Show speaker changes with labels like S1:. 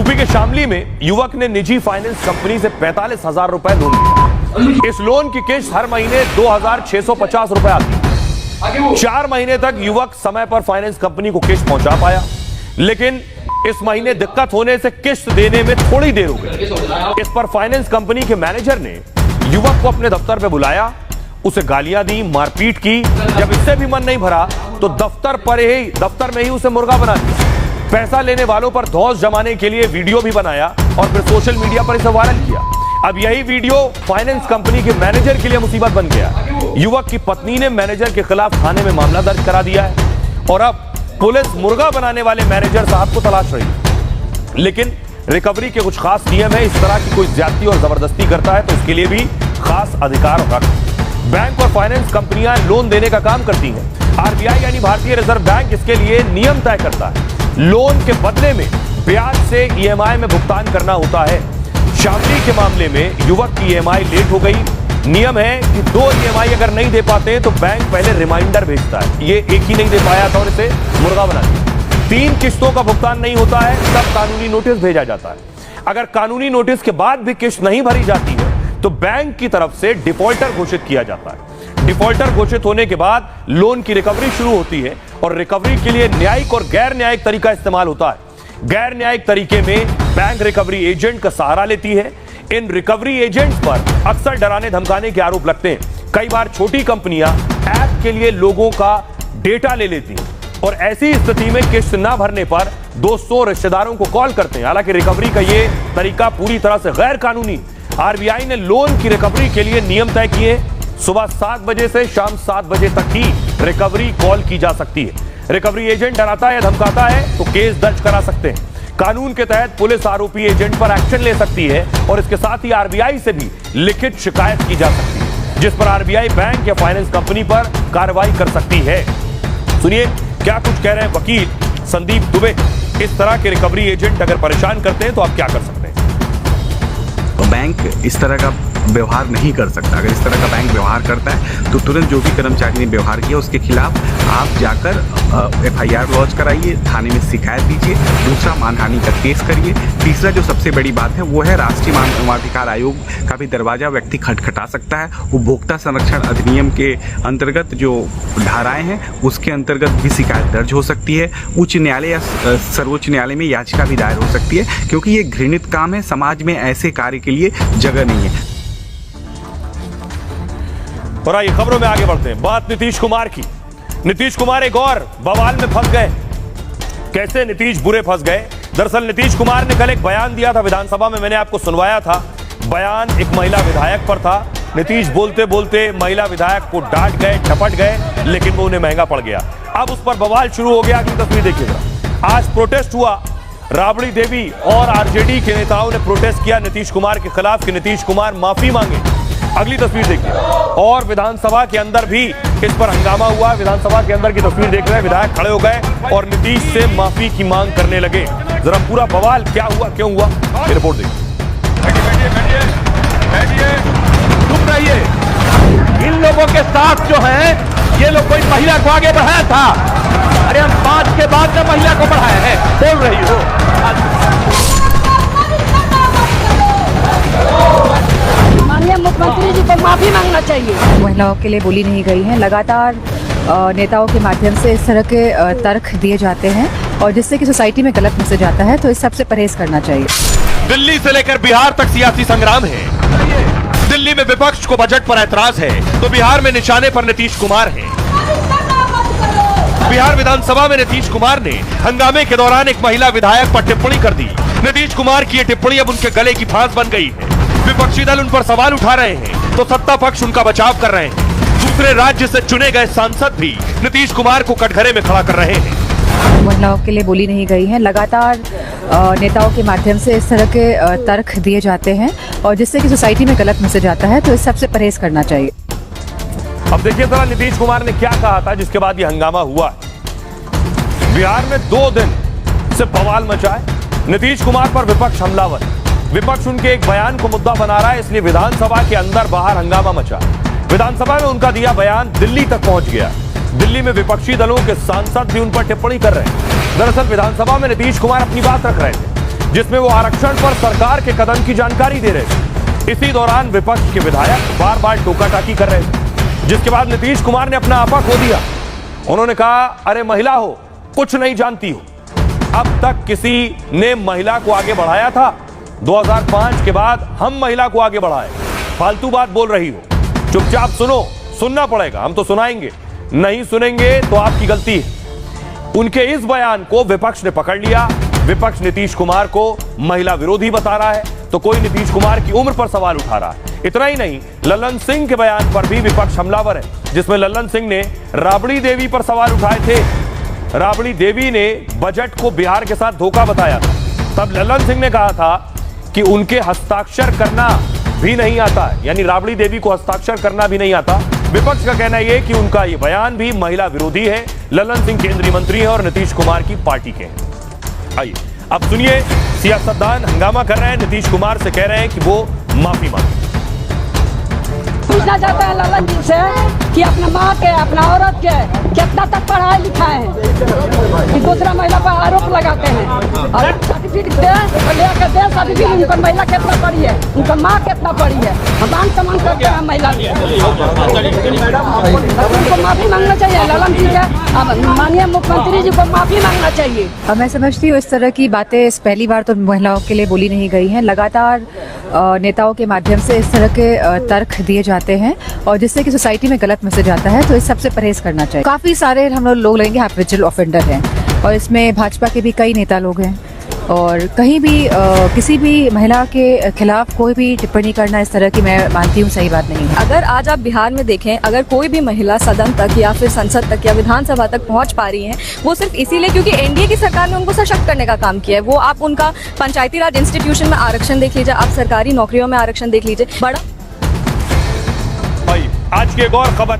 S1: UP के शामली में युवक ने निजी फाइनेंस कंपनी से 45,000 रुपए लोन लिया। इस लोन की किस्त हर महीने 2,650 रुपए आती है। 4 महीने तक युवक समय पर फाइनेंस कंपनी को किस्त पहुंचा पाया, लेकिन इस महीने दिक्कत होने से किस्त देने में थोड़ी देर हो गई। इस पर फाइनेंस कंपनी के मैनेजर ने युवक को अपने दफ्तर पर बुलाया, उसे गालियां दी, मारपीट की। जब इससे भी मन नहीं भरा तो दफ्तर में ही उसे मुर्गा बना दिया। पैसा लेने वालों पर धौंस जमाने के लिए वीडियो भी बनाया और फिर सोशल मीडिया पर इसे वायरल किया। अब यही वीडियो फाइनेंस कंपनी के मैनेजर के लिए मुसीबत बन गया। युवक की पत्नी ने मैनेजर के खिलाफ थाने में मामला दर्ज करा दिया है और अब पुलिस मुर्गा बनाने वाले मैनेजर साहब को तलाश रही है। लेकिन रिकवरी के कुछ खास नियम है। इस तरह की कोई ज्यादती और जबरदस्ती करता है तो उसके लिए भी खास अधिकार और हक। बैंक और फाइनेंस कंपनियां लोन देने का काम करती हैं। आरबीआई यानी भारतीय रिजर्व बैंक इसके लिए नियम तय करता है। लोन के बदले में ब्याज से ईएमआई में भुगतान करना होता है। शामली के मामले में युवक की ईएमआई लेट हो गई। नियम है कि 2 ईएमआई अगर नहीं दे पाते तो बैंक पहले रिमाइंडर भेजता है। ये एक ही नहीं दे पाया था और इसे मुर्गा बना दिया। 3 किस्तों का भुगतान नहीं होता है तब कानूनी नोटिस भेजा जाता है। अगर कानूनी नोटिस के बाद भी किस्त नहीं भरी जाती है तो बैंक की तरफ से डिफॉल्टर घोषित किया जाता है। डिफॉल्टर घोषित होने के बाद लोन की रिकवरी शुरू होती है और रिकवरी के लिए न्यायिक और गैर न्यायिक तरीका इस्तेमाल होता है। गैर न्यायिक तरीके में बैंक रिकवरी एजेंट का सहारा लेती है। इन रिकवरी एजेंट्स पर अक्सर डराने धमकाने के आरोप लगते हैं। कई बार छोटी कंपनियां ऐप के लिए लोगों का डेटा ले लेती हैं और ऐसी स्थिति में किस्त न भरने पर दोस्तों रिश्तेदारों को कॉल करते हैं। हालांकि रिकवरी का यह तरीका पूरी तरह से गैर कानूनी। आरबीआई ने लोन की रिकवरी के लिए नियम तय किए। सुबह 7 बजे से शाम 7 बजे तक ही रिकवरी कॉल की जा सकती है। रिकवरी एजेंट डराता है, धमकाता है तो केस दर्ज करा सकते हैं। कानून के तहत पुलिस आरोपी एजेंट पर एक्शन ले सकती है और इसके साथ ही आरबीआई से भी लिखित शिकायत की जा सकती है, जिस पर आरबीआई बैंक या फाइनेंस कंपनी पर कार्रवाई कर सकती है। सुनिए क्या कुछ कह रहे हैं वकील संदीप दुबे। इस तरह के रिकवरी एजेंट अगर परेशान करते हैं तो आप क्या कर सकते हैं?
S2: बैंक इस तरह का व्यवहार नहीं कर सकता। अगर इस तरह का बैंक व्यवहार करता है तो तुरंत जो भी कर्मचारी ने व्यवहार किया उसके खिलाफ आप जाकर FIR लॉन्च कराइए, थाने में शिकायत दीजिए। दूसरा, मानहानि का केस करिए। तीसरा, जो सबसे बड़ी बात है वो है राष्ट्रीय मानवाधिकार आयोग का भी दरवाजा व्यक्ति खटखटा सकता है। उपभोक्ता संरक्षण अधिनियम के अंतर्गत जो धाराएं हैं उसके अंतर्गत भी शिकायत दर्ज हो सकती है। उच्च न्यायालय या सर्वोच्च न्यायालय में याचिका भी दायर हो सकती है, क्योंकि ये घृणित काम है। समाज में ऐसे कार्य के लिए जगह नहीं है।
S1: और आइए खबरों में आगे बढ़ते हैं। बात नीतीश कुमार की। नीतीश कुमार एक और बवाल में फंस गए। कैसे नीतीश बुरे फंस गए? दरअसल नीतीश कुमार ने कल एक बयान दिया था विधानसभा में, मैंने आपको सुनवाया था। बयान एक महिला विधायक पर था। नीतीश बोलते बोलते महिला विधायक को डांट गए, झपट गए, लेकिन वो उन्हें महंगा पड़ गया। अब उस पर बवाल शुरू हो गया। अगली तस्वीर देखिएगा। आज प्रोटेस्ट हुआ। राबड़ी देवी और आरजेडी के नेताओं ने प्रोटेस्ट किया नीतीश कुमार के खिलाफ कि नीतीश कुमार माफी मांगे। अगली तस्वीर देखिए। और विधानसभा के अंदर भी इस पर हंगामा हुआ। विधानसभा के अंदर की तस्वीर देख रहे हैं। विधायक खड़े हो गए और नीतीश से माफी की मांग करने लगे। जरा पूरा बवाल क्या हुआ, क्यों हुआ, ये रिपोर्ट देखिए।
S3: चुप रहिए। इन लोगों के साथ जो है ये लोग कोई महिला को आगे बढ़ाया था। अरे हम 5 के बाद में महिला को बढ़ाया है, बोल रही हो।
S4: माननीय मुख्यमंत्री जी को माफी मांगना चाहिए।
S5: महिलाओं के लिए बोली नहीं गई है। लगातार नेताओं के माध्यम से इस तरह के तर्क दिए जाते हैं और जिससे कि सोसाइटी में गलत मैसेज आता है, तो इस सबसे परहेज करना चाहिए।
S1: दिल्ली से लेकर बिहार तक सियासी संग्राम है। दिल्ली में विपक्ष को बजट पर ऐतराज है तो बिहार में निशाने पर नीतीश कुमार है। बिहार विधानसभा में नीतीश कुमार ने हंगामे के दौरान एक महिला विधायक पर टिप्पणी कर दी। नीतीश कुमार की ये टिप्पणी अब उनके गले की फांस बन गई है। विपक्षी दल उन पर सवाल उठा रहे हैं तो सत्ता पक्ष उनका बचाव कर रहे हैं। दूसरे राज्य से चुने गए सांसद भी नीतीश कुमार को कटघरे में खड़ा कर रहे हैं।
S5: महिलाओं के लिए बोली नहीं गई है। लगातार नेताओं के माध्यम से इस तरह के तर्क दिए जाते हैं और जिससे कि सोसाइटी में गलत मैसेज आता है, तो इस सबसे परहेज करना चाहिए।
S1: अब देखिए जरा नीतीश कुमार ने क्या कहा था जिसके बाद ये हंगामा हुआ। बिहार में 2 दिन से बवाल मचा है। नीतीश कुमार पर विपक्ष हमलावर। विपक्ष उनके एक बयान को मुद्दा बना रहा है, इसलिए विधानसभा के अंदर बाहर हंगामा मचा। विधानसभा में उनका दिया बयान दिल्ली तक पहुंच गया। दिल्ली में विपक्षी दलों के सांसद भी उन पर टिप्पणी कर रहे हैं। दरअसल विधानसभा में नीतीश कुमार अपनी बात रख रहे थे। जिसमें वो आरक्षण पर सरकार के कदम की जानकारी दे रहे थे। इसी दौरान विपक्ष के विधायक बार बार टोका टाकी कर रहे थे, जिसके बाद नीतीश कुमार ने अपना आपा खो दिया। उन्होंने कहा, अरे महिला हो, कुछ नहीं जानती हो। अब तक किसी ने महिला को आगे बढ़ाया था? 2005 के बाद हम महिला को आगे बढ़ाए। फालतू बात बोल रही हो, चुपचाप सुनो। सुनना पड़ेगा, हम तो सुनाएंगे, नहीं सुनेंगे तो आपकी गलती है। उनके इस बयान को विपक्ष ने पकड़ लिया। विपक्ष नीतीश कुमार को महिला विरोधी बता रहा है, तो कोई नीतीश कुमार की उम्र पर सवाल उठा रहा है। इतना ही नहीं, ललन सिंह के बयान पर भी विपक्ष हमलावर है, जिसमें ललन सिंह ने राबड़ी देवी पर सवाल उठाए थे। राबड़ी देवी ने बजट को बिहार के साथ धोखा बताया था। तब ललन सिंह ने कहा था कि उनके हस्ताक्षर करना भी नहीं आता, यानी राबड़ी देवी को हस्ताक्षर करना भी नहीं आता। विपक्ष का कहना यह कि उनका यह बयान भी महिला विरोधी है। ललन सिंह केंद्रीय मंत्री हैं और नीतीश कुमार की पार्टी के हैं। आइए अब सुनिए, सियासतदान हंगामा कर रहे हैं, नीतीश कुमार से कह रहे हैं कि वो माफी मांगे।
S4: पूछना चाहते हैं ललन जी से कि अपने माँ के, अपना औरत के कितना तक पढ़ाए लिखाए हैं कि दूसरा महिला पर आरोप लगाते हैं और सर्टिफिकेट लेकर दे सर्टिफिकेट। उनका महिला कितना पढ़ी है, उनका माँ कितना पढ़ी है, हम मान सम्मान करते हैं महिला। उनको माफी मांगना चाहिए ललन जी का, माननीय मुख्यमंत्री जी को माफी मांगना चाहिए।
S5: मैं समझती हूँ इस तरह की बातें पहली बार तो महिलाओं के लिए बोली नहीं गई हैं। लगातार नेताओं के माध्यम से इस तरह के तर्क दिए जाते हैं और जिससे कि सोसाइटी में गलत मैसेज आता है, तो इस सबसे परहेज करना चाहिए। काफ़ी सारे हम लोग लगेंगे हैबिचुअल ऑफेंडर हैं और इसमें भाजपा के भी कई नेता लोग हैं और कहीं भी किसी भी महिला के खिलाफ कोई भी टिप्पणी करना इस तरह की मैं मानती हूँ सही बात नहीं है।
S6: अगर आज आप बिहार में देखें, अगर कोई भी महिला सदन तक या फिर संसद तक या विधानसभा तक पहुंच पा रही हैं, वो सिर्फ इसीलिए क्योंकि एनडीए की सरकार ने उनको सशक्त करने का काम किया है। वो आप उनका पंचायती राज इंस्टीट्यूशन में आरक्षण देख लीजिए, आप सरकारी नौकरियों में आरक्षण देख लीजिए। बड़ा
S1: आज की एक और खबर